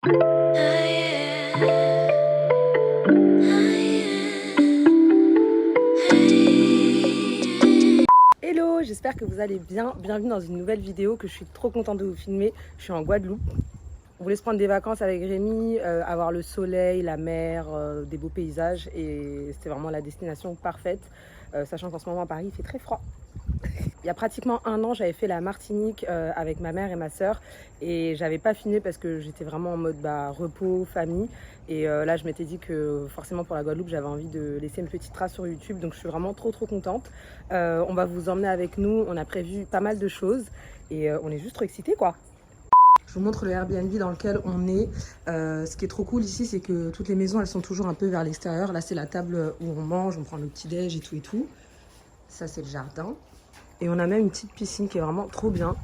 Hello, j'espère que vous allez bien. Bienvenue dans une nouvelle vidéo que je suis trop contente de vous filmer. Je suis en Guadeloupe. On voulait se prendre des vacances avec Rémi, avoir le soleil, la mer, des beaux paysages et c'était vraiment la destination parfaite, sachant qu'en ce moment à Paris il fait très froid. Il y a pratiquement un an, j'avais fait la Martinique avec ma mère et ma sœur et j'avais pas filmé parce que j'étais vraiment en mode repos, famille. Et là, je m'étais dit que forcément pour la Guadeloupe, j'avais envie de laisser une petite trace sur YouTube. Donc je suis vraiment trop contente. On va vous emmener avec nous. On a prévu pas mal de choses et on est juste trop excités quoi. Je vous montre le Airbnb dans lequel on est. Ce qui est trop cool ici, c'est que toutes les maisons, elles sont toujours un peu vers l'extérieur. Là, c'est la table où on mange, on prend le petit-déj et tout. Ça, c'est le jardin. Et on a même une petite piscine qui est vraiment trop bien.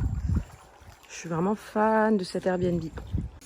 Je suis vraiment fan de cet Airbnb.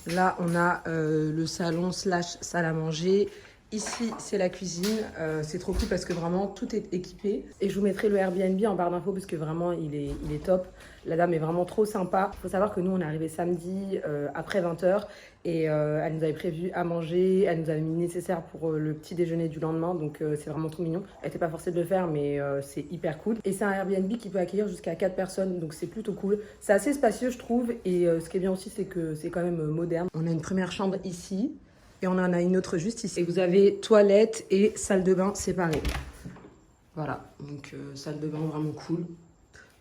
Là, on a le salon / salle à manger. Ici, c'est la cuisine. C'est trop cool parce que vraiment, tout est équipé. Et je vous mettrai le Airbnb en barre d'infos parce que vraiment, il est top. La dame est vraiment trop sympa. Il faut savoir que nous, on est arrivé samedi après 20h. Et elle nous avait prévu à manger. Elle nous avait mis le nécessaire pour le petit déjeuner du lendemain. Donc, c'est vraiment trop mignon. Elle n'était pas forcée de le faire, mais c'est hyper cool. Et c'est un Airbnb qui peut accueillir jusqu'à 4 personnes. Donc, c'est plutôt cool. C'est assez spacieux, je trouve. Et ce qui est bien aussi, c'est que c'est quand même moderne. On a une première chambre ici. Et on en a une autre juste ici. Et vous avez toilette et salle de bain séparées. Voilà, donc salle de bain vraiment cool.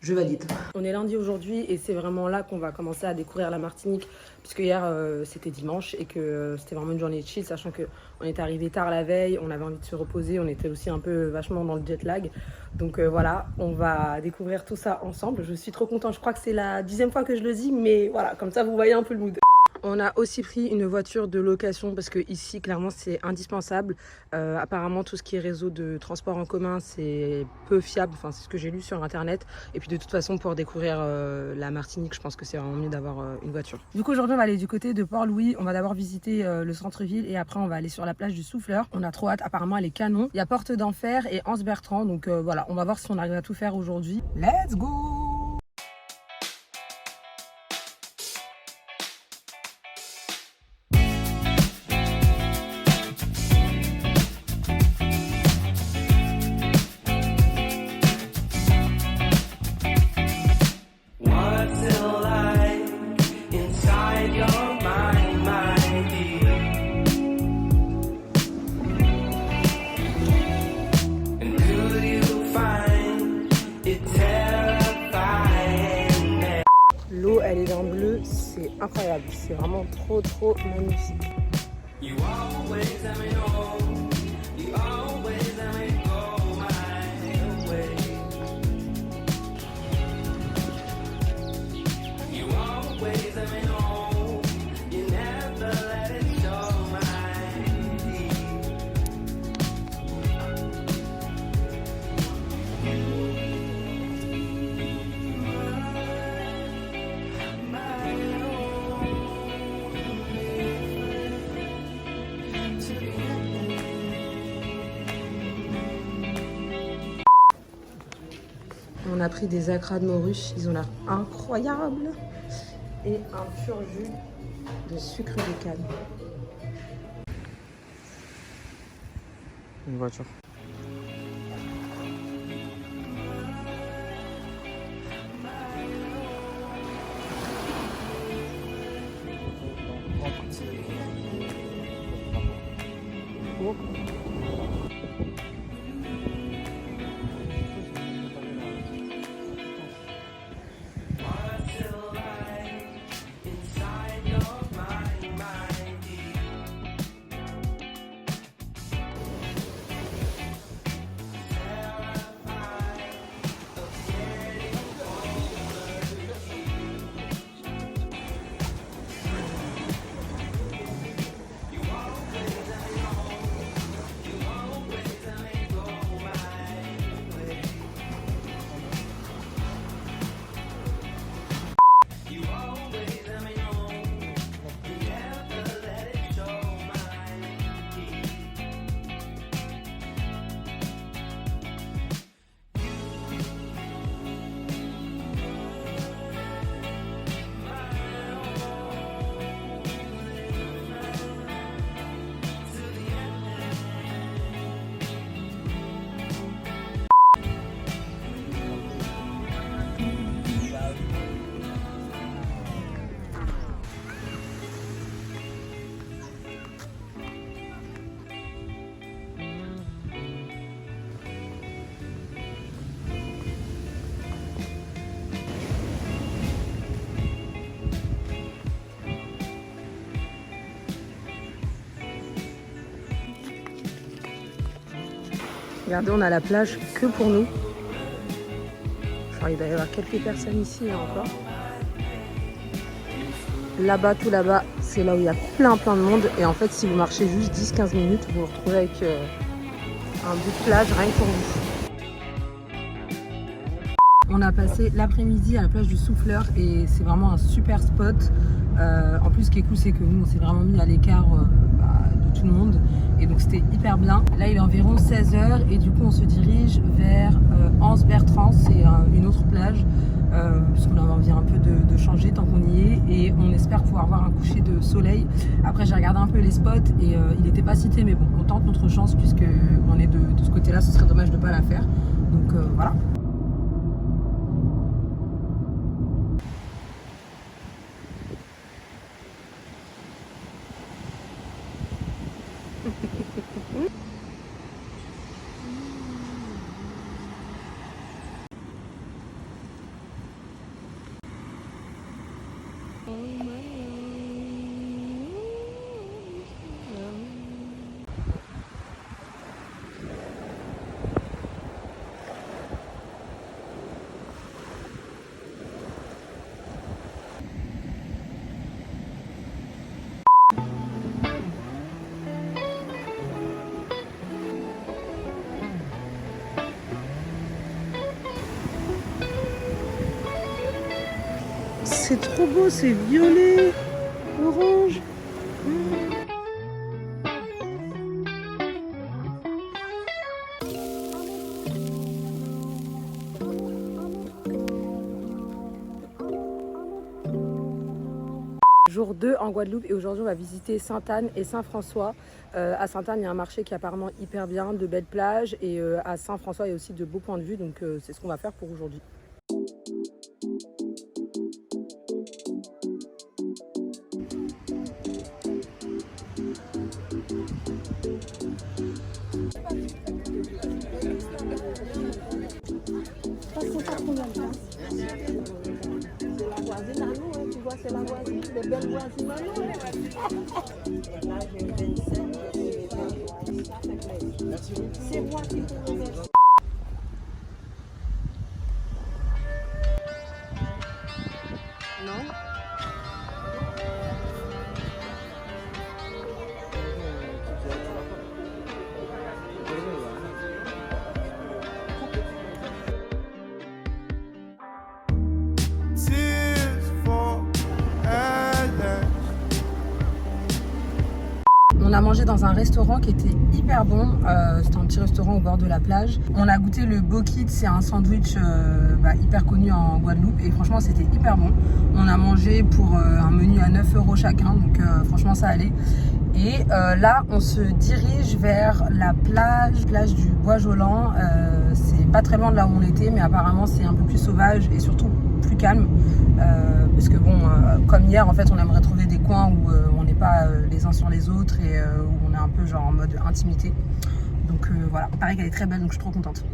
Je valide. On est lundi aujourd'hui et c'est vraiment là qu'on va commencer à découvrir la Martinique. Puisque hier c'était dimanche et que c'était vraiment une journée de chill. Sachant qu'on est arrivé tard la veille, on avait envie de se reposer. On était aussi un peu vachement dans le jet lag. Donc voilà, on va découvrir tout ça ensemble. Je suis trop contente. Je crois que c'est la 10e fois que je le dis. Mais voilà, comme ça vous voyez un peu le mood. On a aussi pris une voiture de location parce que ici clairement c'est indispensable. Apparemment tout ce qui est réseau de transport en commun c'est peu fiable, enfin c'est ce que j'ai lu sur internet. Et puis de toute façon pour découvrir la Martinique je pense que c'est vraiment mieux d'avoir une voiture. Du coup aujourd'hui on va aller du côté de Port-Louis, on va d'abord visiter le centre-ville et après on va aller sur la plage du Souffleur. On a trop hâte, apparemment elle est canon. Il y a Porte d'Enfer et Anse Bertrand donc voilà, on va voir si on arrive à tout faire aujourd'hui. Let's go! L'eau, elle est d'un bleu, c'est incroyable, c'est vraiment trop magnifique. On a pris des acras de morue, ils ont l'air incroyables. Et un pur jus de sucre de canne. Une voiture. Oh. Regardez, on a la plage que pour nous. Enfin, il doit y avoir quelques personnes ici encore. Là-bas, tout là-bas, c'est là où il y a plein de monde. Et en fait, si vous marchez juste 10-15 minutes, vous vous retrouvez avec un bout de plage rien que pour vous. On a passé l'après-midi à la plage du Souffleur et c'est vraiment un super spot. En plus, ce qui est cool, c'est que nous, on s'est vraiment mis à l'écart de tout le monde. Et donc, c'était hyper bien. Là, il est environ 16h et du coup, on se dirige vers Anse-Bertrand. C'est une autre plage. Parce qu'on a envie un peu de changer tant qu'on y est. Et on espère pouvoir voir un coucher de soleil. Après, j'ai regardé un peu les spots et il n'était pas cité. Mais bon, on tente notre chance puisque on est de ce côté-là. Ce serait dommage de ne pas la faire. Donc, voilà. C'est trop beau, c'est violet, orange. Jour 2 en Guadeloupe et aujourd'hui on va visiter Sainte-Anne et Saint-François. À Sainte-Anne il y a un marché qui est apparemment hyper bien, de belles plages et à Saint-François il y a aussi de beaux points de vue donc c'est ce qu'on va faire pour aujourd'hui. C'est la voisine, les belles voisines. C'est moi qui vous remercie. Non? On a mangé dans un restaurant qui était hyper bon, c'était un petit restaurant au bord de la plage. On a goûté le Bokit, c'est un sandwich hyper connu en Guadeloupe et franchement c'était hyper bon. On a mangé pour un menu à 9 € chacun, donc franchement ça allait. Et là on se dirige vers la plage du Bois-Jolant. C'est pas très loin de là où on était, mais apparemment c'est un peu plus sauvage et surtout plus calme. Parce que bon, comme hier en fait on aimerait trouver des coins où on n'est pas les uns sur les autres et où on est un peu genre en mode intimité. Donc voilà, pareil qu'elle est très belle donc je suis trop contente.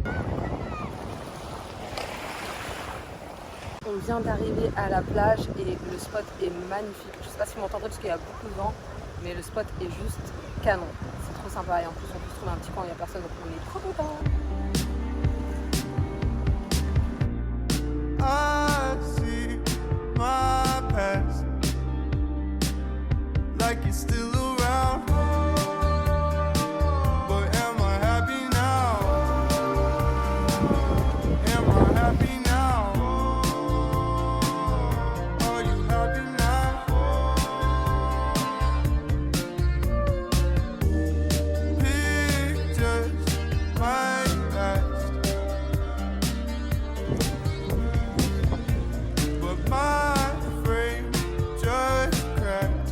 On vient d'arriver à la plage et le spot est magnifique. Je sais pas si vous m'entendrez parce qu'il y a beaucoup de vent, mais le spot est juste canon. C'est trop sympa et en plus on peut se trouver un petit coin où il n'y a personne donc on est trop contents. I see my past like it's still around. But am I happy now? Am I happy now? Are you happy now? Pictures might last, but my frame just cracked.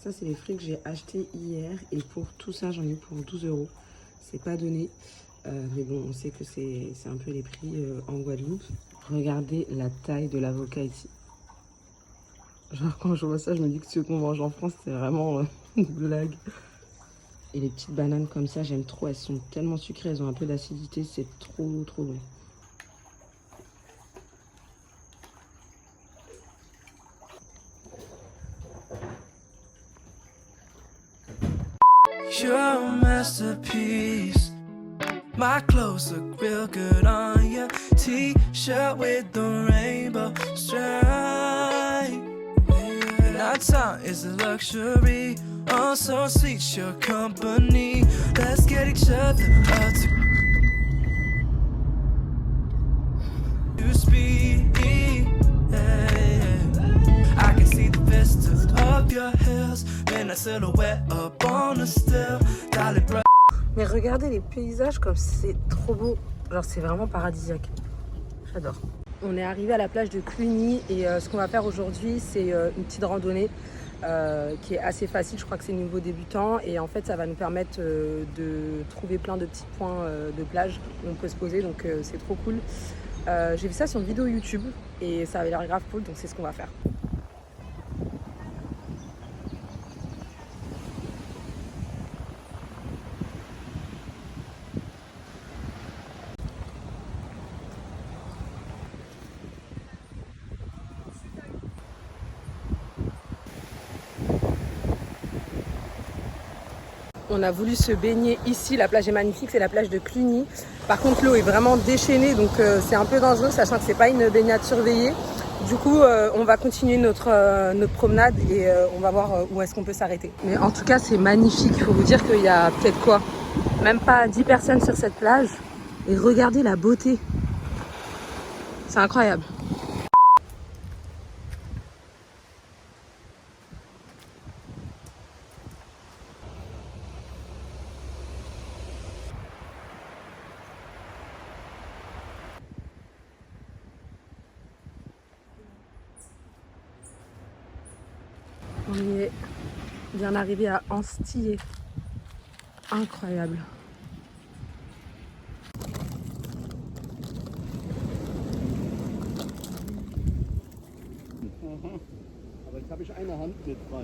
Ça, c'est les fruits que j'ai achetés hier. Et pour tout ça, j'en ai eu pour 12 €. C'est pas donné. Mais bon, on sait que c'est un peu les prix en Guadeloupe. Regardez la taille de l'avocat ici. Genre, quand je vois ça, je me dis que ceux qu'on mange en France, c'est vraiment une blague. Et les petites bananes comme ça, j'aime trop. Elles sont tellement sucrées, elles ont un peu d'acidité. C'est trop bon. You're a masterpiece. My clothes look real good on you. T-shirt with the rainbow stripe. And our time is a luxury. Oh, so sweet your company. Let's get each other up to speed. I can see the vistas of your hills. And a silhouette up on the still. Darling, bro. Mais regardez les paysages comme c'est trop beau. Genre c'est vraiment paradisiaque. J'adore. On est arrivé à la plage de Cluny et ce qu'on va faire aujourd'hui c'est une petite randonnée qui est assez facile. Je crois que c'est niveau débutant et en fait ça va nous permettre de trouver plein de petits points de plage où on peut se poser, donc c'est trop cool. J'ai vu ça sur une vidéo YouTube et ça avait l'air grave cool, donc c'est ce qu'on va faire. On a voulu se baigner ici, la plage est magnifique, c'est la plage de Cluny. Par contre l'eau est vraiment déchaînée, donc c'est un peu dangereux, sachant que c'est pas une baignade surveillée. Du coup on va continuer notre promenade et on va voir où est-ce qu'on peut s'arrêter. Mais en tout cas c'est magnifique, il faut vous dire qu'il y a peut-être quoi, même pas 10 personnes sur cette plage. Et regardez la beauté, c'est incroyable. On est bien arrivé à Anstillé. Incroyable. Aber jetzt habe ich eine Hand mit frei.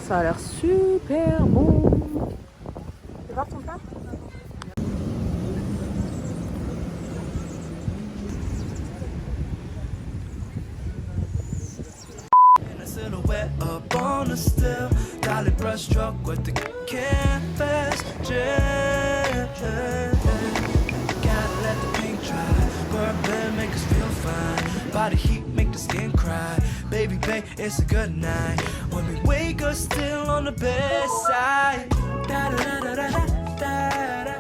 Ça a l'air super bon. Tu veux voir ton plat? Silhouette up on the still, dolly brush stroke with the canvas. Gotta let the paint dry. Burn blend make us feel fine. Body heat make the skin cry. Baby, babe, it's a good night. When we wake up still on the bedside. Da da da da da da da.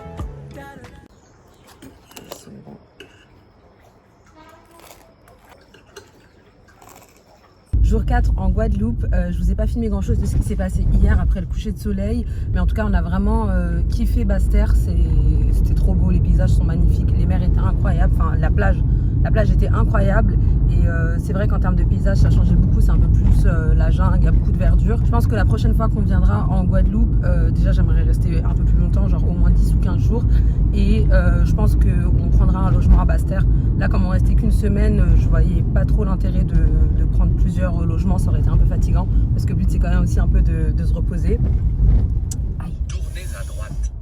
Jour 4 en Guadeloupe, je vous ai pas filmé grand chose de ce qui s'est passé hier après le coucher de soleil, mais en tout cas on a vraiment kiffé Basse-Terre, c'était trop beau, les paysages sont magnifiques, les mers étaient incroyables, enfin la plage était incroyable et c'est vrai qu'en termes de paysage ça changeait beaucoup, c'est un peu plus la jungle, il y a beaucoup de verdure. Je pense que la prochaine fois qu'on viendra en Guadeloupe, déjà j'aimerais rester un peu plus longtemps, genre au moins 10 ou 15 jours et je pense qu'on prendra un logement à Basse-Terre. Là comme on restait qu'une semaine, je voyais pas trop l'intérêt de prendre plusieurs logements, ça aurait été un peu fatigant parce que le but c'est quand même aussi un peu de se reposer. Aïe. Tournez à droite.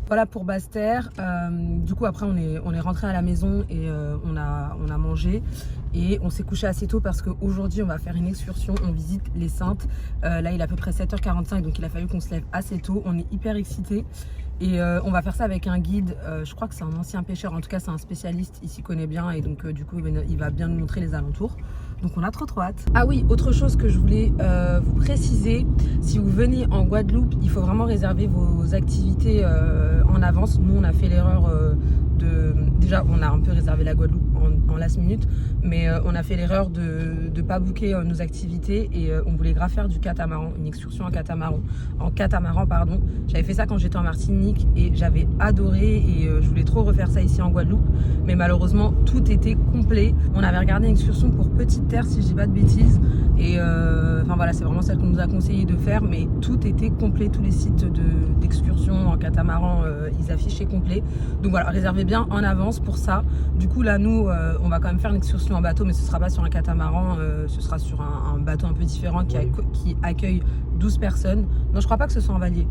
Voilà pour Basse-Terre. Du coup après on est rentré à la maison et on a mangé Et on s'est couché assez tôt parce qu'aujourd'hui on va faire une excursion, on visite les Saintes. Là il est à peu près 7h45, donc il a fallu qu'on se lève assez tôt. On est hyper excités. Et on va faire ça avec un guide, je crois que c'est un ancien pêcheur, en tout cas c'est un spécialiste, il s'y connaît bien et donc du coup il va bien nous montrer les alentours. Donc on a trop hâte. Ah oui, autre chose que je voulais vous préciser, si vous venez en Guadeloupe, il faut vraiment réserver vos activités en avance. Nous on a fait l'erreur déjà on a un peu réservé la Guadeloupe en last minute, mais on a fait l'erreur de ne pas booker nos activités et on voulait grave faire du catamaran, une excursion en catamaran pardon. J'avais fait ça quand j'étais en Martinique et j'avais adoré et je voulais trop refaire ça ici en Guadeloupe, mais malheureusement tout était complet. On avait regardé une excursion pour Petite Terre si je dis pas de bêtises et enfin voilà, c'est vraiment celle qu'on nous a conseillé de faire, mais tout était complet, tous les sites d'excursion en catamaran ils affichaient complet. Donc voilà, réservez bien en avance pour ça. Du coup là nous on va quand même faire une excursion en bateau, mais ce sera pas sur un catamaran, ce sera sur un bateau un peu différent qui accueille 12 personnes. Non, je crois pas que ce soit en Valier.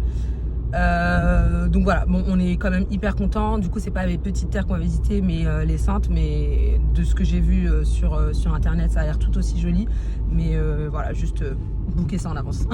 Donc voilà, bon, on est quand même hyper content. Du coup c'est pas les Petites Terres qu'on va visiter mais les Saintes, mais de ce que j'ai vu sur internet ça a l'air tout aussi joli, mais voilà, juste booker ça en avance.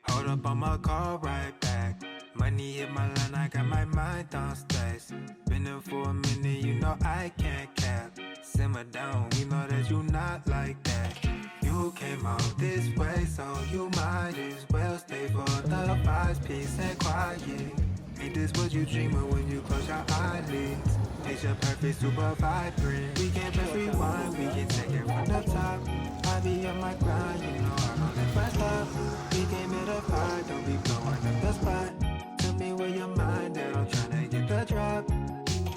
Hold up on my call right back. Money hit my line, I got my mind downstairs. Been there for a minute, you know I can't cap. Simmer down, we know that you not like that. You came out this way, so you might as well stay for the vibes, peace and quiet. Ain't this what you dream of when you close your eyelids? Picture perfect, super vibrant. We can press rewind, we can take it from the top. I be on my grind, you know I don't ever stop. We came in a fight, don't be blowing up the spot. Tell me where your mind at, I'm tryna get the drop.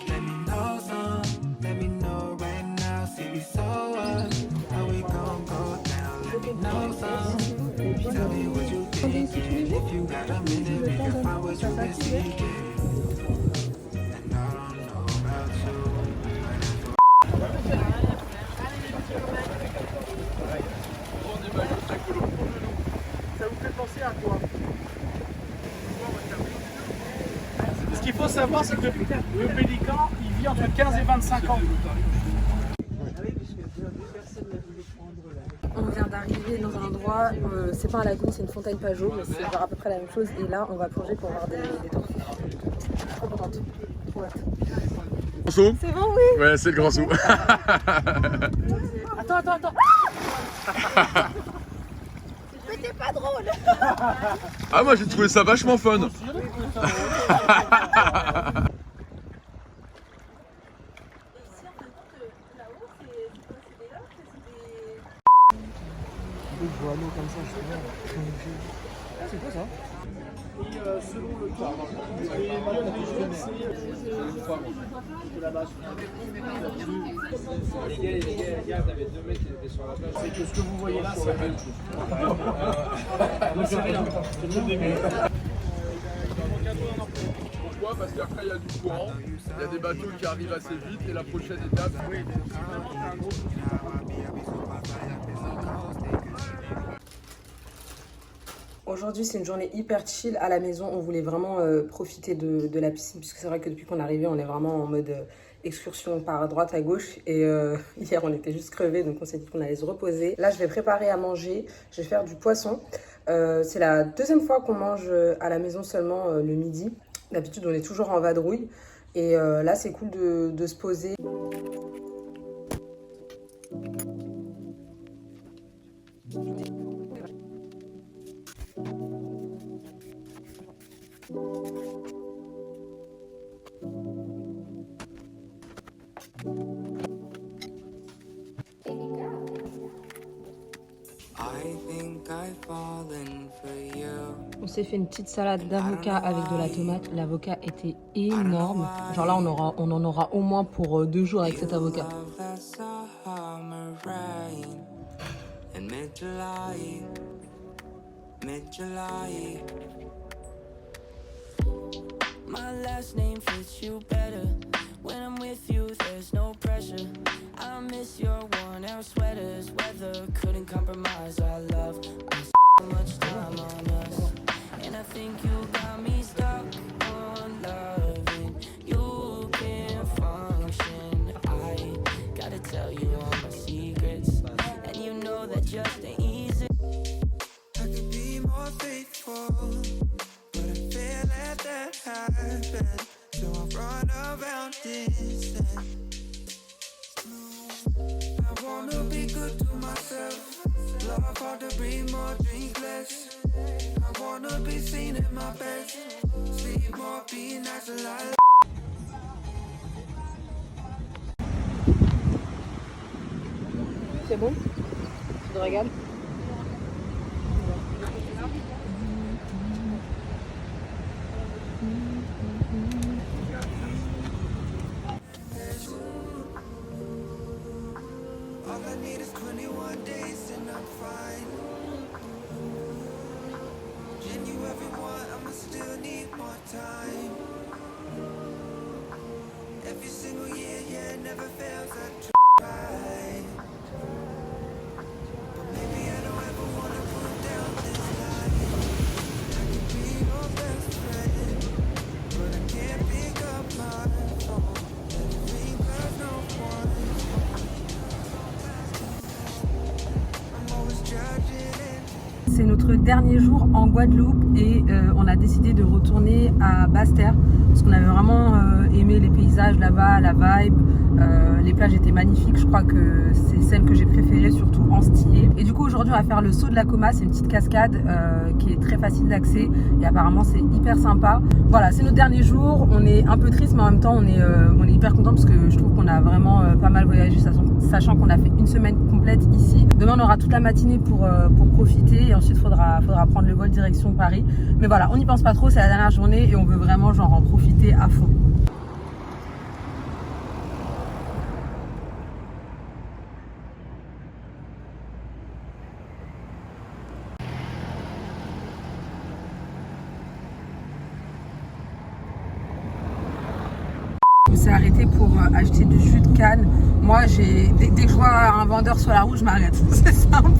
Let me know some, let me know right now. See we so up, how we gon' go down? Let me know some, tell me what you thinking. If you got a minute, we can find what you been seeking. And I don't know about you, Ça vous fait penser à quoi? Ce qu'il faut savoir, c'est que le pélican, il vit entre 15 et 25 ans. On vient d'arriver dans un endroit, c'est pas un lagoon, c'est une fontaine Pajot, mais c'est genre à peu près la même chose. Et là, on va plonger pour voir des tortues. Trop contente. Trop hâte. Grand C'est bon, oui. Ouais, c'est le grand sou. Attends. Mais t'es pas drôle. Ah, moi j'ai trouvé ça vachement fun. Je vois l'eau comme ça, je suis c'est quoi ça? Et selon le cas, c'est que ce que vous voyez là, c'est la même chose. C'est rien, c'est le début. Pourquoi? Parce qu'après il y a du courant, il y a des bateaux qui arrivent assez vite et la prochaine étape. Aujourd'hui, c'est une journée hyper chill à la maison. On voulait vraiment profiter de la piscine, puisque c'est vrai que depuis qu'on est arrivé, on est vraiment en mode excursion par droite à gauche. Et hier, on était juste crevés, donc on s'est dit qu'on allait se reposer. Là, je vais préparer à manger. Je vais faire du poisson. C'est la deuxième fois qu'on mange à la maison seulement le midi. D'habitude, on est toujours en vadrouille. Et là, c'est cool de se poser. On s'est fait une petite salade d'avocat avec de la tomate. L'avocat était énorme. Genre là, on en aura au moins pour 2 jours avec cet avocat. mid-July. My last name fits you better. When I'm with you, there's no pressure. I miss your worn-out sweaters. Weather couldn't compromise our love. I spent so much time on us, and I think you got me stuck on loving. You can't function. I gotta tell you all my secrets, and you know that just ain't easy. I could be more faithful, but I feel that happened, so I run around this. I wanna be good to myself, love hard to breathe more, drink less. I wanna be seen in my best, sleep more, be nice alive. C'est bon? Tu te régales? All I need is 21 days and I'm fine. Can you ever want, I'ma still need more time. Every single year, yeah, it never fails, I try. But maybe I don't ever wanna put down this line. I could be your best friend, but I can't pick up my phone. And it rings 'cause no one. C'est notre dernier jour en Guadeloupe et on a décidé de retourner à Basse-Terre parce qu'on avait vraiment aimé les paysages là-bas, la vibe, les plages étaient magnifiques, je crois que c'est celle que j'ai préférée, surtout en stylé. Et du coup aujourd'hui on va faire le saut de la Coma, c'est une petite cascade qui est très facile d'accès et apparemment c'est hyper sympa. Voilà, c'est notre dernier jour, on est un peu triste mais en même temps on est hyper content parce que je trouve qu'on a vraiment pas mal voyagé, sachant qu'on a fait une semaine complète ici. Demain on aura toute la matinée pour profiter et ensuite faudra prendre le vol direction Paris. Mais voilà, on n'y pense pas trop, c'est la dernière journée et on veut vraiment genre en profiter à fond. On s'est arrêté pour acheter du jus de canne. Moi, dès que je vois un vendeur sur la route, je m'arrête. C'est simple.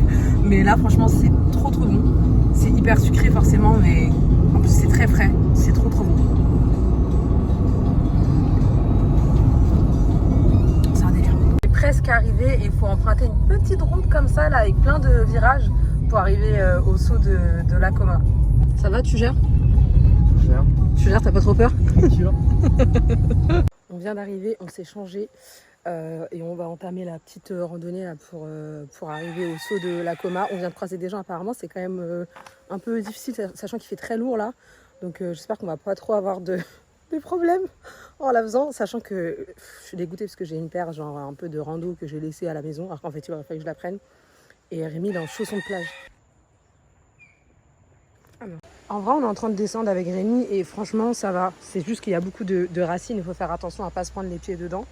Mais là, franchement, c'est trop bon. C'est hyper sucré forcément, mais en plus, c'est très frais. C'est trop bon. C'est un délire. On est presque arrivé et il faut emprunter une petite route comme ça, là, avec plein de virages pour arriver au saut de la Coma. Ça va, tu gères? Tu gères, t'as pas trop peur? On vient d'arriver, on s'est changé et on va entamer la petite randonnée là, pour arriver au saut de la Coma. On vient de croiser des gens, apparemment c'est quand même un peu difficile, sachant qu'il fait très lourd là. Donc j'espère qu'on va pas trop avoir des problèmes en la faisant, sachant que je suis dégoûtée parce que j'ai une paire genre un peu de rando que j'ai laissée à la maison, alors qu'en fait il va falloir que je la prenne. Et Rémi il est en chaussons de plage. Ah non. En vrai, on est en train de descendre avec Rémi et franchement, ça va. C'est juste qu'il y a beaucoup de racines. Il faut faire attention à ne pas se prendre les pieds dedans.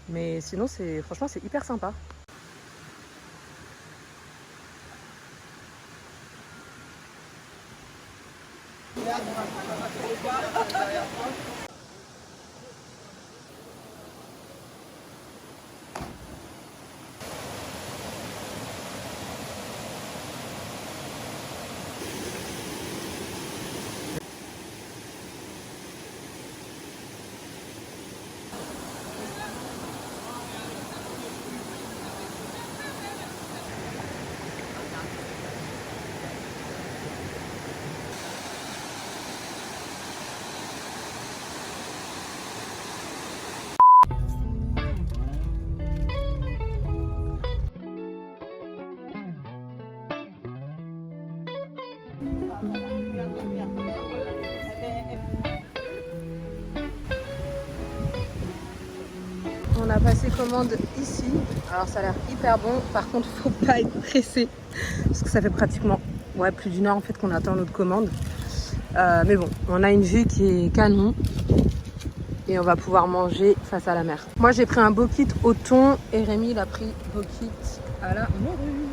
Mais sinon, franchement, c'est hyper sympa. On a passé commande ici, alors ça a l'air hyper bon, par contre faut pas être pressé parce que ça fait pratiquement plus d'une heure en fait qu'on attend notre commande, mais bon, on a une vue qui est canon et on va pouvoir manger face à la mer. Moi j'ai pris un bokit au thon et Rémi il a pris bokit à la morue.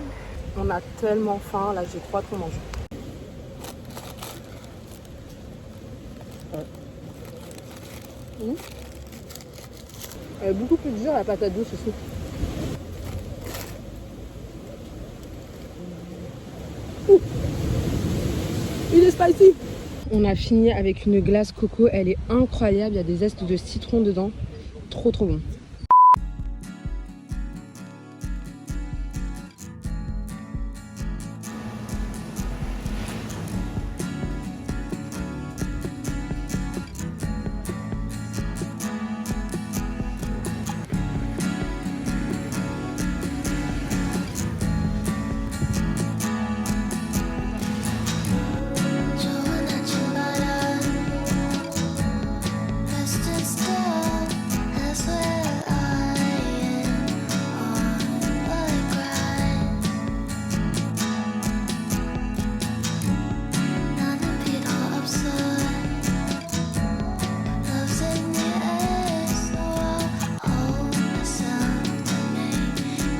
On a tellement faim, là j'ai trop manger. Elle est beaucoup plus dure la patate douce aussi. Ouh. Il est spicy. On a fini avec une glace coco, elle est incroyable, il y a des zestes de citron dedans. Trop bon.